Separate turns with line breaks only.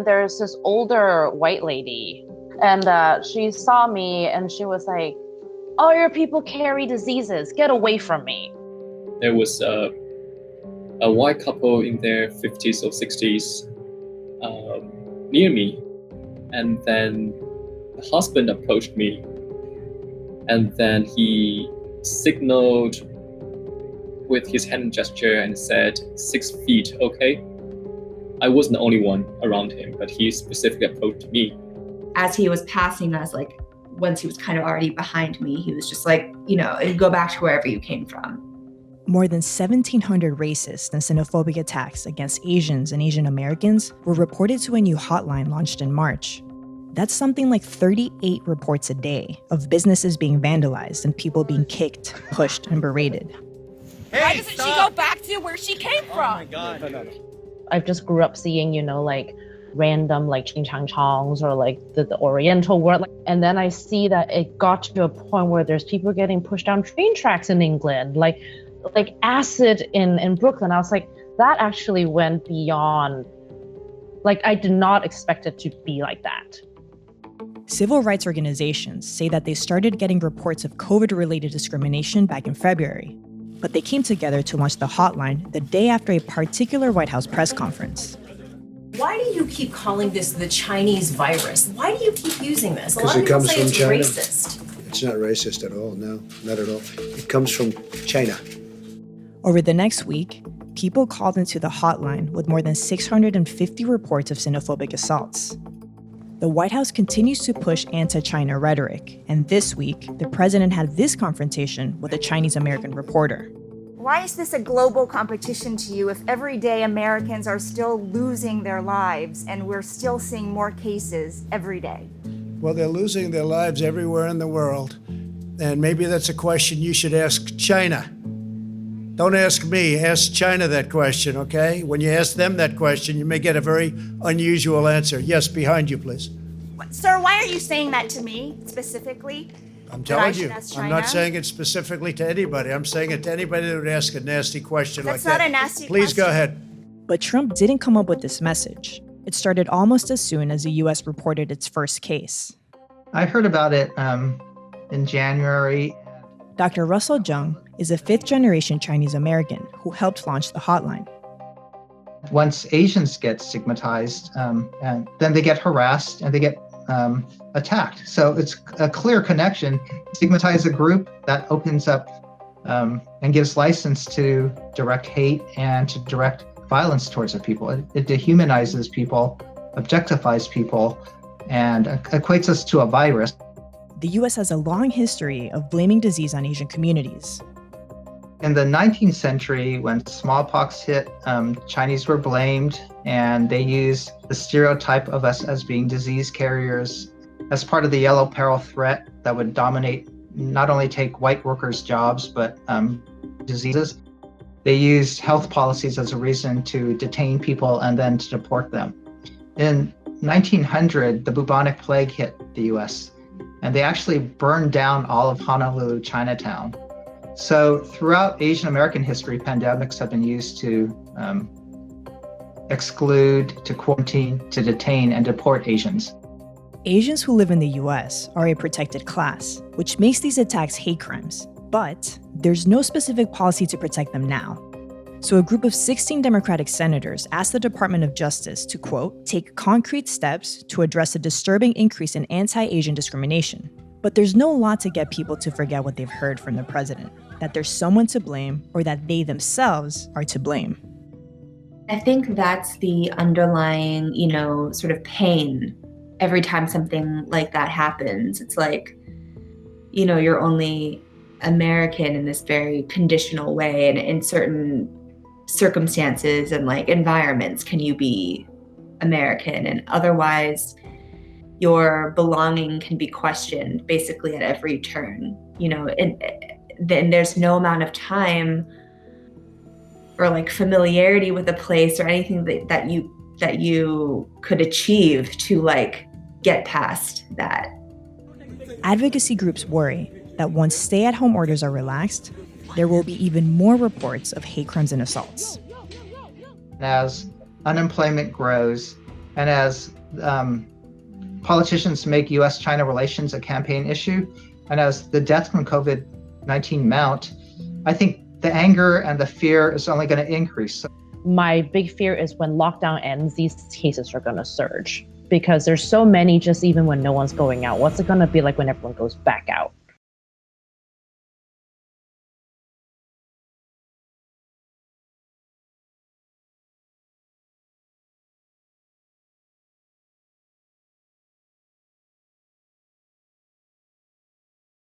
There's this older white lady, and she saw me and she was like, all your people carry diseases, get away from me.
There was a white couple in their 50s or 60s near me, and then the husband approached me, and then he signaled with his hand gesture and said 6 feet, okay? I wasn't the only one around him, but he specifically approached me.
As he was passing us, like once he was kind of already behind me, he was just like, go back to wherever you came from.
More than 1,700 racist and xenophobic attacks against Asians and Asian Americans were reported to a new hotline launched in March. That's something like 38 reports a day of businesses being vandalized and people being kicked, pushed, and berated.
Hey, why doesn't she go back to where she came from? Oh my God.
No. I've just grew up seeing, like random like ching chang chongs or like the Oriental world. And then I see that it got to a point where there's people getting pushed down train tracks in England, like acid in Brooklyn. I was like, that actually went beyond, like I did not expect it to be like that.
Civil rights organizations say that they started getting reports of COVID-related discrimination back in February, but they came together to launch the hotline the day after a particular White House press conference.
Why do you keep calling this the Chinese virus? Why do you keep using this?
Because it comes from China.
Racist.
It's not racist at all, no, not at all. It comes from China.
Over the next week, people called into the hotline with more than 650 reports of xenophobic assaults. The White House continues to push anti-China rhetoric, and this week, the president had this confrontation with a Chinese-American reporter.
Why is this a global competition to you if everyday Americans are still losing their lives and we're still seeing more cases every day?
Well, they're losing their lives everywhere in the world, and maybe that's a question you should ask China. Don't ask me, ask China that question, okay? When you ask them that question, you may get a very unusual answer. Yes, behind you, please.
Sir, why are you saying that to me specifically?
I'm telling you, I'm not saying it specifically to anybody. I'm saying it to anybody that would ask a nasty question like that.
That's not a nasty question.
Please go ahead.
But Trump didn't come up with this message. It started almost as soon as the U.S. reported its first case.
I heard about it in January.
Dr. Russell Zheng is a fifth-generation Chinese-American who helped launch the hotline.
Once Asians get stigmatized, and then they get harassed and they get attacked. So it's a clear connection. Stigmatize a group that opens up and gives license to direct hate and to direct violence towards the people. It dehumanizes people, objectifies people, and equates us to a virus.
The U.S. has a long history of blaming disease on Asian communities.
In the 19th century, when smallpox hit, Chinese were blamed, and they used the stereotype of us as being disease carriers as part of the yellow peril threat that would dominate, not only take white workers' jobs, but diseases. They used health policies as a reason to detain people and then to deport them. In 1900, the bubonic plague hit the U.S., and they actually burned down all of Honolulu, Chinatown. So throughout Asian American history, pandemics have been used to exclude, to quarantine, to detain, and deport Asians.
Asians who live in the U.S. are a protected class, which makes these attacks hate crimes. But there's no specific policy to protect them now. So a group of 16 Democratic senators asked the Department of Justice to, quote, take concrete steps to address a disturbing increase in anti-Asian discrimination. But there's no law to get people to forget what they've heard from the president, that there's someone to blame or that they themselves are to blame.
I think that's the underlying, sort of pain every time something like that happens. It's like, you're only American in this very conditional way, and in certain circumstances and like environments can you be American, and otherwise your belonging can be questioned basically at every turn, and then there's no amount of time or like familiarity with a place or anything that you could achieve to like get past that.
Advocacy groups worry that once stay-at-home orders are relaxed, there will be even more reports of hate crimes and assaults.
As unemployment grows And as politicians make US-China relations a campaign issue, and as the deaths from COVID-19 mount, I think the anger and the fear is only going to increase.
My big fear is when lockdown ends, these cases are going to surge because there's so many just even when no one's going out. What's it going to be like when everyone goes back out?